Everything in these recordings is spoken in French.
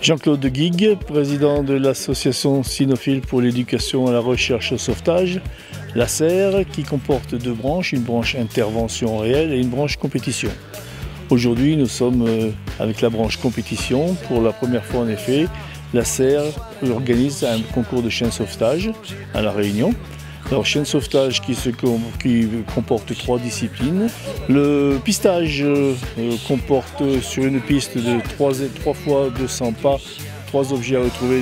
Jean-Claude Guigues, président de l'association cynophile pour l'éducation à la recherche au sauvetage, l'ACER, qui comporte deux branches, une branche intervention réelle et une branche compétition. Aujourd'hui, nous sommes avec la branche compétition. Pour la première fois en effet, l'ACER organise un concours de chiens de sauvetage à La Réunion. Alors, chien de sauvetage qui comporte trois disciplines. Le pistage comporte sur une piste de 3 fois 200 pas, 3 objets à retrouver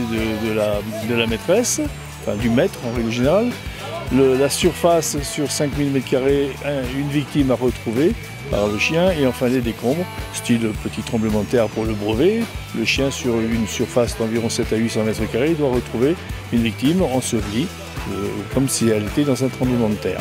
de la maîtresse, enfin du maître en règle générale. La surface sur 5000 m², une victime à retrouver par le chien, et enfin les décombres, style petit tremblement de terre pour le brevet. Le chien sur une surface d'environ 700 à 800 m² doit retrouver une victime ensevelie, comme si elle était dans un tremblement de terre.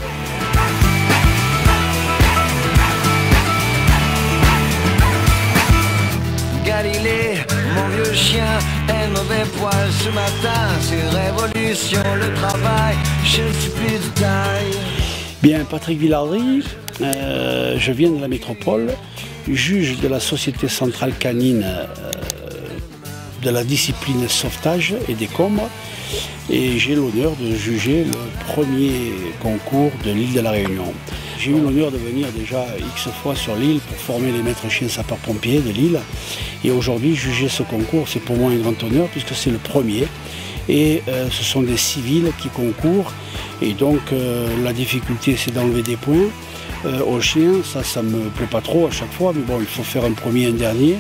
Galilée, mon vieux chien, est mauvais poil ce matin, c'est révolution, le travail, je ne suis plus de taille. Bien, Patrick Villardry, je viens de la métropole, juge de la Société centrale canine de la discipline sauvetage et décombres, et j'ai l'honneur de juger le premier concours de l'île de la Réunion. J'ai eu l'honneur de venir déjà X fois sur l'île pour former les maîtres chiens sapeurs-pompiers de l'île, et aujourd'hui juger ce concours, c'est pour moi un grand honneur puisque c'est le premier, et ce sont des civils qui concourent, et donc la difficulté c'est d'enlever des points aux chiens. Ça me plaît pas trop à chaque fois, mais bon, il faut faire un premier et un dernier.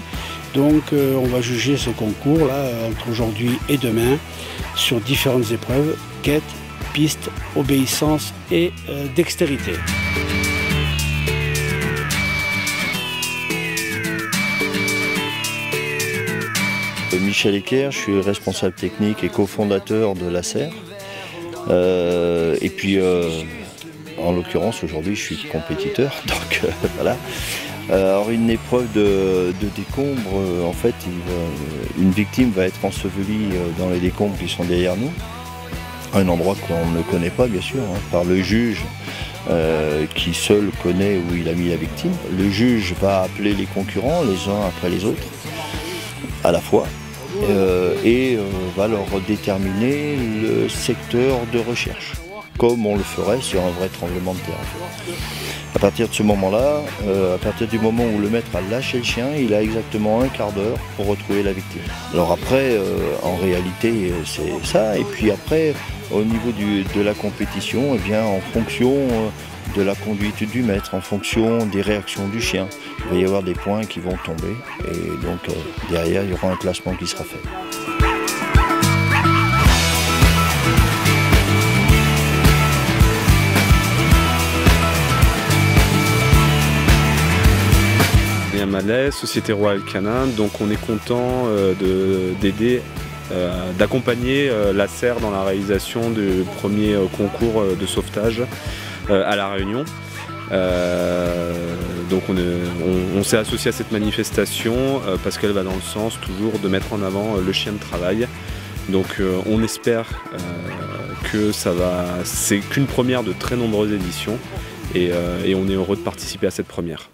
Donc on va juger ce concours là entre aujourd'hui et demain sur différentes épreuves: quête, piste, obéissance et dextérité. Michel Ecker, je suis responsable technique et cofondateur de l'ACER. Et puis en l'occurrence aujourd'hui je suis compétiteur, donc voilà. Alors une épreuve de décombres, en fait une victime va être ensevelie dans les décombres qui sont derrière nous, un endroit qu'on ne connaît pas bien sûr, par le juge qui seul connaît où il a mis la victime. Le juge va appeler les concurrents les uns après les autres à la fois et va leur déterminer le secteur de recherche, comme on le ferait sur un vrai tremblement de terre. À partir de ce moment-là, à partir du moment où le maître a lâché le chien, il a exactement un quart d'heure pour retrouver la victime. Alors après, en réalité, c'est ça. Et puis après, au niveau de la compétition, eh bien, en fonction de la conduite du maître, en fonction des réactions du chien, il va y avoir des points qui vont tomber. Et donc derrière, il y aura un classement qui sera fait. Malais, Société Royale Canin, donc on est content d'aider, d'accompagner l'ACER dans la réalisation du premier concours de sauvetage à La Réunion. Donc on s'est associé à cette manifestation parce qu'elle va dans le sens toujours de mettre en avant le chien de travail. Donc on espère que c'est qu'une première de très nombreuses éditions, et on est heureux de participer à cette première.